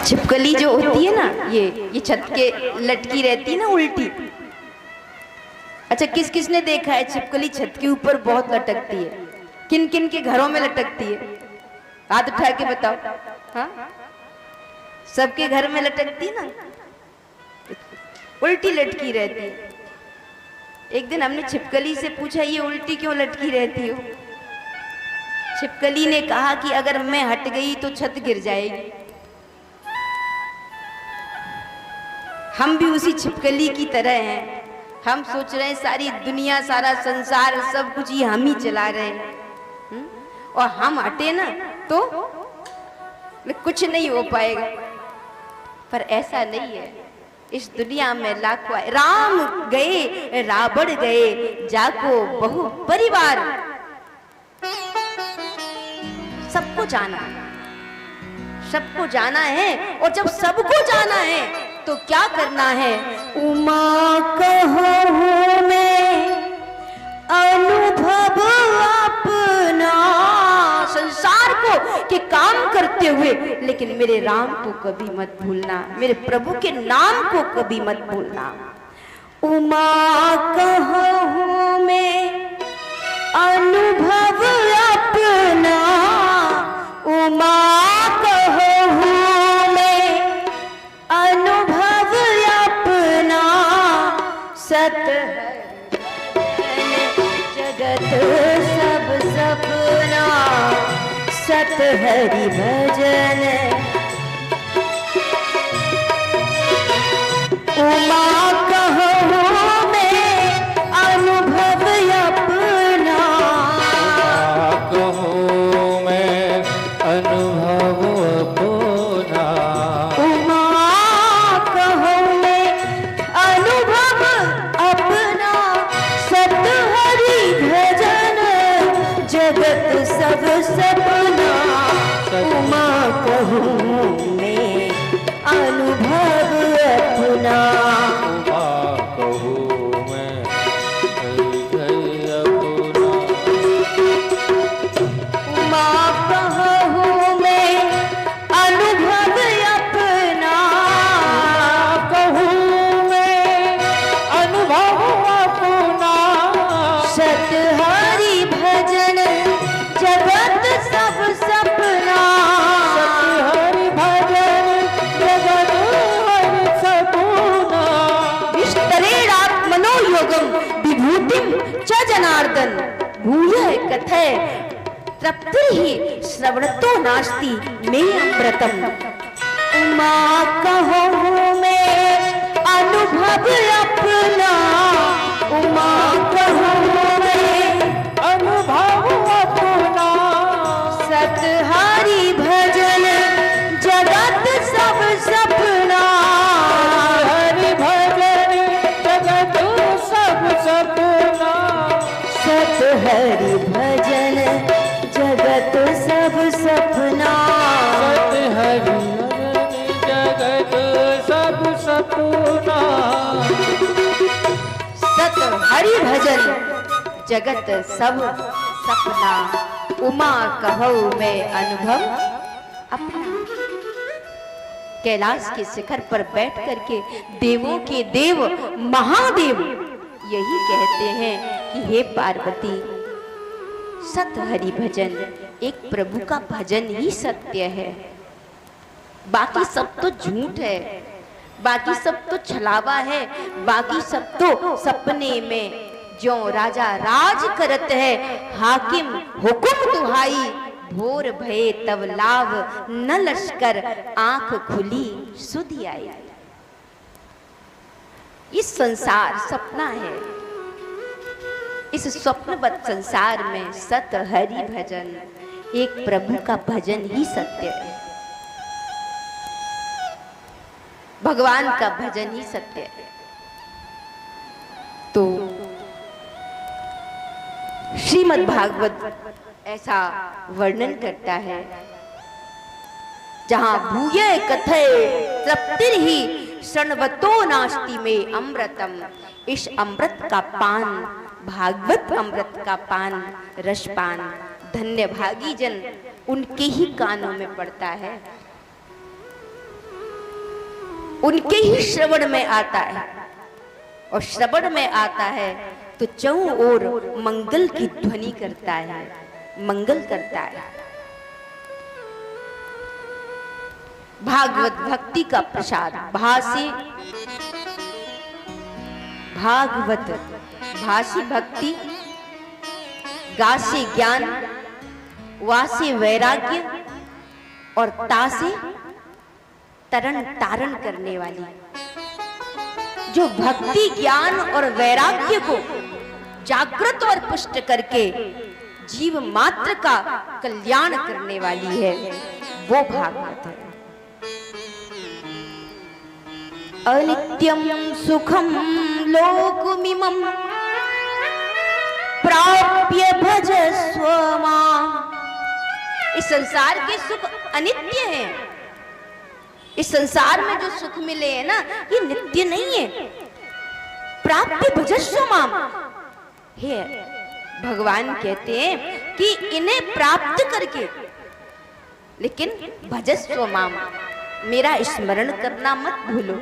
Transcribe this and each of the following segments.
छिपकली जो होती है ना, ये छत के लटकी रहती है ना उल्टी। अच्छा, किस किस ने देखा है छिपकली छत के ऊपर बहुत लटकती है? किन किन के घरों में लटकती है? हाथ उठा के बताओ। हाँ, सबके घर में लटकती ना, उल्टी लटकी रहती है। एक दिन हमने छिपकली से पूछा, ये उल्टी क्यों लटकी रहती हो? छिपकली ने कहा कि अगर मैं हट गई तो छत गिर जाएगी। हम भी उसी छिपकली की तरह हैं। हम सोच रहे हैं सारी दुनिया, सारा संसार, सब कुछ ये हम ही चला रहे हैं, और हम हटे ना तो कुछ नहीं हो पाएगा। पर ऐसा नहीं है। इस दुनिया में लाखों राम गए रावण गए, जाको बहु परिवार। सबको जाना, सबको जाना है। और जब सबको जाना है तो क्या करना है? उमा कहूँ मैं अनुभव अपना, संसार को के काम करते हुए, लेकिन मेरे राम को कभी मत भूलना, मेरे प्रभु के नाम को कभी मत भूलना। उमा कहूँ मैं अनुभव अपना, उमा कहूँ मैं अनुभव अपना, सत जगत सब सपना, सत हरि भजन। उमा कहूँ मैं अनुभव अपना, कहूँ मैं अनुभव अपना, उमा कहूँ मैं अनुभव अपना, सत हरि भजन जगत सब सपना। उमा कहूँ मैं अनुभव अपना, उमा कहूँ मैं हृदय अपना, उमा कहूँ मैं अनुभव अपना, कहूँ मैं अनुभव अपना, सत हरि भजन जगत सब सपना। हरि भजन जगत हरि सपना, विस्तरेणात्मनो योगम विभूतिम च जनार्दन, भूय कथय तृप्तिर्हि श्रवणतो नास्ति मे अमृतम। उमा कहूँ मैं अनुभव अपना, उमा कहूँ मैं अनुभव अपना, सत हरि भजन जगत सब सपना। हरि भजन जगत सब सपना, सत हरि भजन जगत सब सपना। सत हरि भजन जगत सब सपना, सत हरि भजन जगत सब सपना। उमा कहूँ मैं अनुभव अपना। कैलाश के शिखर पर बैठ करके देवों के देव महादेव यही कहते हैं कि हे पार्वती, सत हरि भजन, एक प्रभु का भजन ही सत्य है। बाकी सब तो झूठ है, बाकी सब तो छलावा है, बाकी सब तो सपने में। जो राजा राज करत है, हाकिम हुकुम दुहाई, भोर भये तब लाभ न लश्कर, आंख खुली सुधि आई। इस संसार सपना है। इस स्वप्नवत संसार में सत हरि भजन, एक प्रभु का भजन ही सत्य है। भगवान का भजन ही सत्य है। तो श्रीमद् भागवत ऐसा वर्णन करता है, जहां भूय कथय तृप्तिर्हि शृण्वतो नास्ति में अमृतम। इस अमृत का पान, भागवत अमृत का पान, रसपान, धन्य भागी जन उनके ही कानों में पड़ता है। उनके ही श्रवण में आता है, और श्रवण में आता है तो चौं ओर मंगल की ध्वनि करता है, मंगल करता है। भागवत भक्ति का प्रसाद, भासे भागवत, भासी भक्ति, गासे ज्ञान, वासे वैराग्य और तासे तरन तारण करने वाली। जो भक्ति ज्ञान और वैराग्य को जागृत और पुष्ट करके जीव मात्र का कल्याण करने वाली है, वो भागवत है। अनित्यम सुखम लोकमिमं प्राप्य भजस्व मां। इस संसार के सुख अनित्य हैं। इस संसार में जो सुख मिले हैं ना, ये नित्य नहीं है। प्राप्य भजस्व मां, हे भगवान कहते हैं कि इन्हें प्राप्त करके, लेकिन भजस्व मां, मेरा स्मरण करना मत भूलो।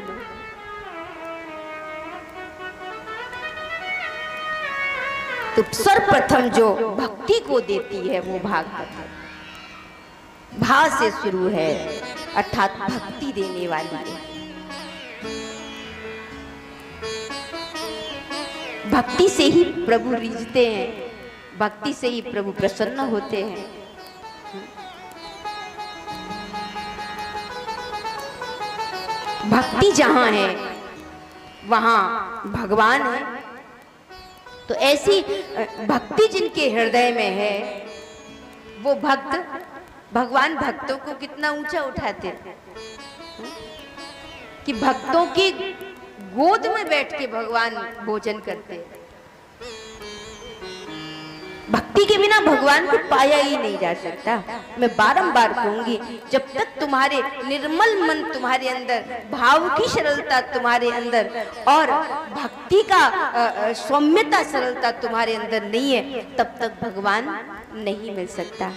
तो सर्वप्रथम जो भक्ति को देती है वो भागवत है। भा से शुरू है, अर्थात भक्ति देने वाली है। भक्ति से ही प्रभु रिझते हैं, भक्ति से ही प्रभु प्रसन्न होते हैं। भक्ति जहां है वहां भगवान है। तो ऐसी भक्ति जिनके हृदय में है, वो भक्त, भगवान भक्तों को कितना ऊंचा उठाते हैं कि भक्तों की गोद में बैठ के भगवान भोजन करते हैं। भक्ति के बिना भगवान को पाया ही नहीं जा सकता। मैं बारंबार कहूंगी, जब तक तुम्हारे निर्मल मन तुम्हारे अंदर, भाव की सरलता तुम्हारे अंदर और भक्ति का सौम्यता सरलता तुम्हारे अंदर नहीं है, तब तक भगवान नहीं मिल सकता,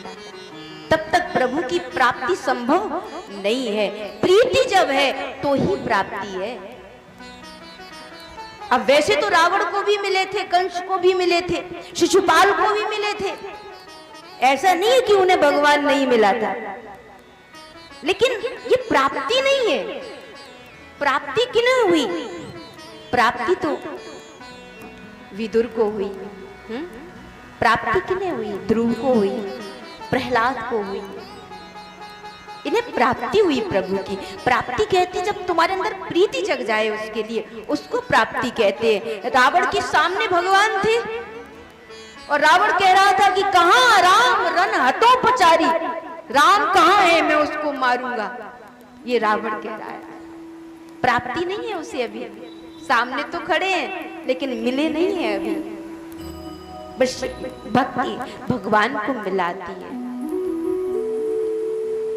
तब तक प्रभु की प्राप्ति संभव नहीं है। प्रीति जब है तो ही प्राप्ति है। अब वैसे तो रावण को भी मिले थे, कंस को भी मिले थे, शिशुपाल को भी मिले थे, ऐसा नहीं है कि उन्हें भगवान नहीं मिला था, लेकिन ये प्राप्ति नहीं है। प्राप्ति किन्हें हुई? प्राप्ति तो विदुर को हुई। प्राप्ति किन्हें हुई? ध्रुव को हुई, प्रहलाद को हुई। इन्हें प्राप्ति हुई प्रभु की। प्राप्ति कहते हैं जब तुम्हारे अंदर प्रीति जग जाए उसके लिए, उसको प्राप्ति कहते हैं। रावण के सामने भगवान थे और रावण कह रहा था कि कहां राम रन हतोपचारी, राम कहां है, मैं उसको मारूंगा। ये रावण कह रहा है। प्राप्ति नहीं है उसे अभी, सामने तो खड़े हैं लेकिन मिले नहीं है अभी। बस भक्ति भगवान को मिलाती है।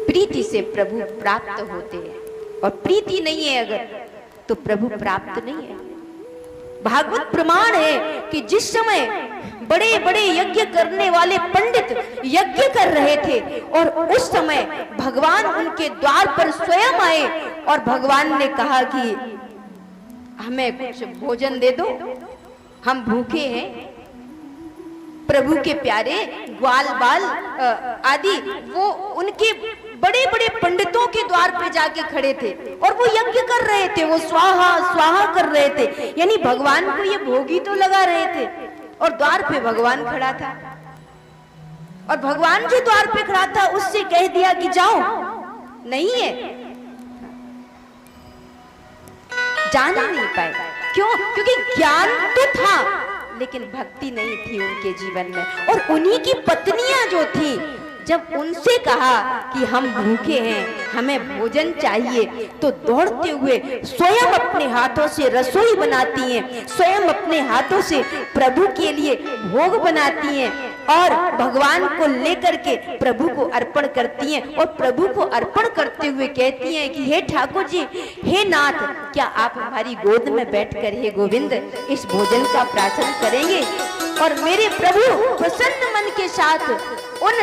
प्रीति से प्रभु प्राप्त होते हैं, और प्रीति नहीं है अगर तो प्रभु प्राप्त नहीं है। भागवत प्रमाण है कि जिस समय बड़े बड़े यज्ञ करने वाले पंडित यज्ञ कर रहे थे और उस समय भगवान उनके द्वार पर स्वयं आए और भगवान ने कहा कि हमें कुछ भोजन दे दो, हम भूखे हैं। प्रभु के प्यारे ग्वाल बाल आदि वो उनके बड़े बड़े पंडितों के द्वार पे जाके खड़े थे और वो यज्ञ कर रहे थे, वो स्वाहा स्वाहा कर रहे थे, यानी भगवान को ये भोगी तो लगा रहे थे। और द्वार पे भगवान खड़ा था और भगवान जो द्वार पे खड़ा था उससे कह दिया कि जाओ, नहीं है, जाने नहीं पाए। क्यों? क्योंकि ज्ञान तो था लेकिन भक्ति नहीं थी उनके जीवन में। और उन्हीं की पत्नियां जो थी, जब उनसे कहा कि हम भूखे हैं, हमें भोजन चाहिए, तो दौड़ते हुए स्वयं अपने हाथों से रसोई बनाती हैं, स्वयं अपने हाथों से प्रभु के लिए भोग बनाती हैं और भगवान को लेकर के प्रभु को अर्पण करती हैं। और प्रभु को अर्पण करते हुए कहती हैं कि हे ठाकुर जी, हे नाथ, क्या आप हमारी गोद में बैठकर हे गोविंद इस भोजन का प्राशन करेंगे? और मेरे प्रभु प्रसन्न मन के साथ उन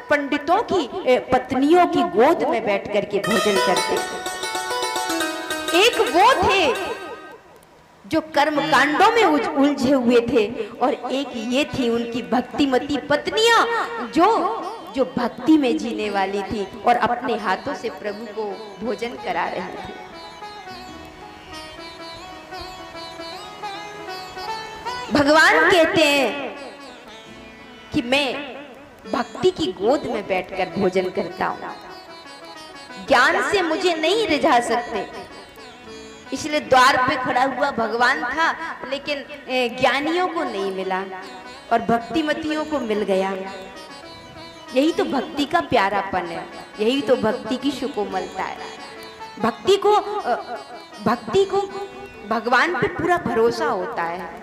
पंडितों की पत्नियों की गोद में बैठ करके भोजन करते। एक वो थे जो कर्म कांडों में उलझे हुए थे, और एक ये थी उनकी भक्तिमती पत्नियां जो भक्ति में जीने वाली थी और अपने हाथों से प्रभु को भोजन करा रही थी। भगवान कहते हैं कि मैं भक्ति की गोद में बैठकर भोजन करता हूं, ज्ञान से मुझे नहीं रिझा सकते। इसलिए द्वार पे खड़ा हुआ भगवान था, लेकिन ज्ञानियों को नहीं मिला और भक्तिमतियों को मिल गया। यही तो भक्ति का प्यारापन है, यही तो भक्ति की सुकोमलता है। भक्ति को भगवान पे पूरा भरोसा होता है।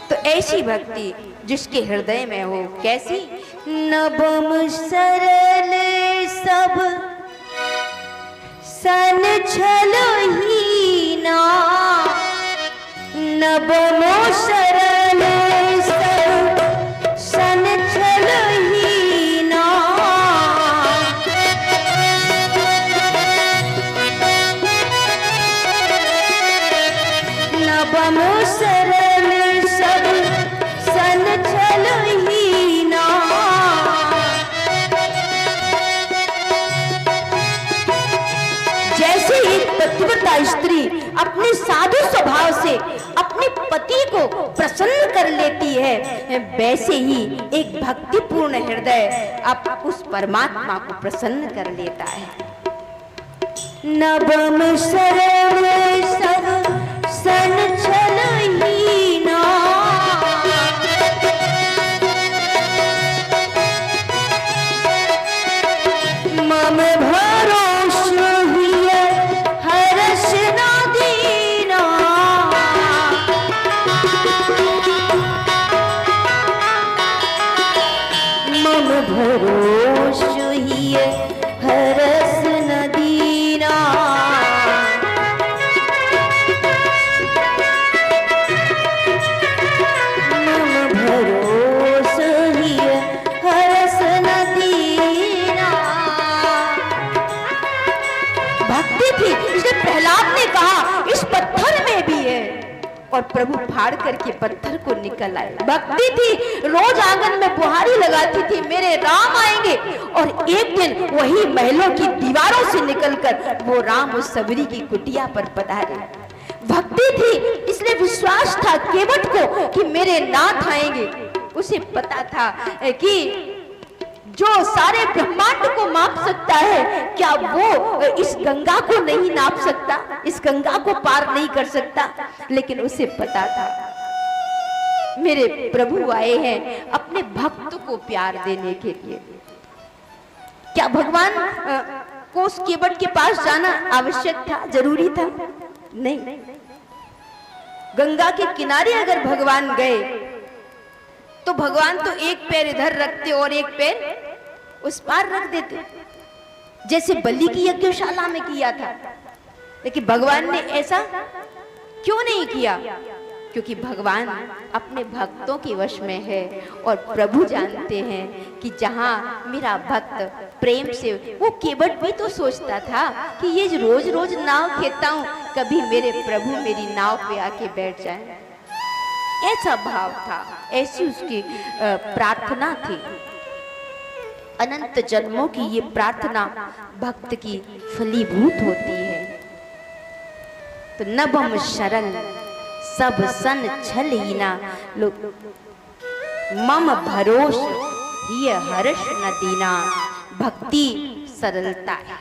तो ऐसी भक्ति जिसके हृदय में हो, कैसी? नबम सरल सब सन छलहीना, नबमो सरल सब सन छलहीना, नबमो सरल सब सन छलहीना। जैसे एक पतिव्रता स्त्री अपने साधु स्वभाव से अपने पति को प्रसन्न कर लेती है, वैसे ही एक भक्तिपूर्ण हृदय अब उस परमात्मा को प्रसन्न कर लेता है। नबम सरल सब सन छलहीना, मम भरोस हुई हर्ष न दीना, मम भरोस हुई हर्ष न दीना। मम भरोस हुई हर्ष न दीना। भक्ति थी, इसलिए प्रहलाद ने कहा इस पत्थर में भी है, और प्रभु फाड़ करके पत्थर को निकल आए। भक्ति थी, रोज आंगन में बुहारी लगाती थी, मेरे राम आएंगे, और एक दिन वही महलों की दीवारों से निकलकर वो राम उस सबरी की कुटिया पर पधारे। भक्ति थी, इसलिए विश्वास था केवट को कि मेरे नाथ आएंगे। उसे पता था कि जो सारे ब्रह्मांड को माप सकता है, क्या वो इस गंगा को नहीं नाप सकता, इस गंगा को पार नहीं कर सकता। लेकिन उसे पता था मेरे प्रभु आए हैं अपने भक्त को प्यार देने के लिए। क्या भगवान को उस केवट के पास जाना आवश्यक था, जरूरी था? नहीं। गंगा के किनारे अगर भगवान गए तो भगवान तो एक पैर इधर रखते और एक पैर उस पार रख देते, जैसे बलि की यज्ञशाला में किया था। लेकिन भगवान ने ऐसा क्यों नहीं किया? क्योंकि भगवान अपने भक्तों के वश में है, और प्रभु जानते हैं कि जहां मेरा भक्त प्रेम से, वो केवट भी तो सोचता था कि ये रोज रोज नाव खेता हूं, कभी मेरे प्रभु मेरी नाव पे आके बैठ जाए। ऐसा भाव था, ऐसी उसकी प्रार्थना थी। अनंत जन्मों की ये प्रार्थना भक्त की फलीभूत होती है। तो नबम शरण सब सन छलहीना, मम भरोस ये हर्ष न दीना। भक्ति सरलता है।